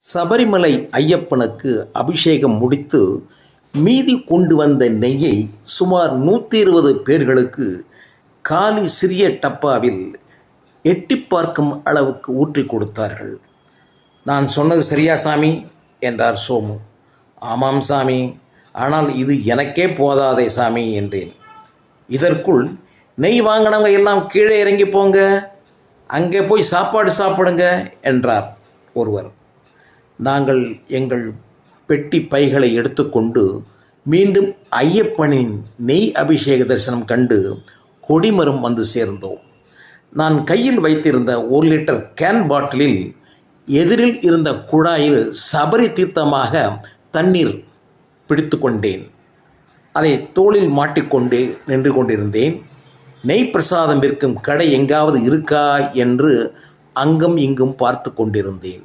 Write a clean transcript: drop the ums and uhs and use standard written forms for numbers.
சபரிமலை ஐயப்பனுக்கு அபிஷேகம் முடித்து மீதி கொண்டு வந்த நெய்யை சுமார் 120 பேர்களுக்கு காலி சிறிய டப்பாவில் எட்டி பார்க்கும் அளவுக்கு ஊற்றி கொடுத்தார்கள். நான் சொன்னது சரியா சாமி என்றார் சோமு. ஆமாம் சாமி, ஆனால் இது எனக்கே போதாதே சாமி என்றேன். இதற்குள் நெய் வாங்கினவங்க எல்லாம் கீழே இறங்கி போங்க, அங்கே போய் சாப்பாடு சாப்பிடுங்க என்றார் ஒருவர். நாங்கள் எங்கள் பெட்டி பைகளை எடுத்துக்கொண்டு மீண்டும் ஐயப்பனின் நெய் அபிஷேக தரிசனம் கண்டு கொடிமரம் வந்து சேர்ந்தோம். நான் கையில் வைத்திருந்த 1 லிட்டர் கேன் பாட்டிலில் எதிரில் இருந்த குழாயில் சபரி தீர்த்தமாக தண்ணீர் பிடித்து கொண்டேன். அதை தோளில் மாட்டிக்கொண்டு நின்று கொண்டிருந்தேன். நெய் பிரசாதம் விற்கும் கடை எங்காவது இருக்கா என்று அங்கும் இங்கும் பார்த்து கொண்டிருந்தேன்.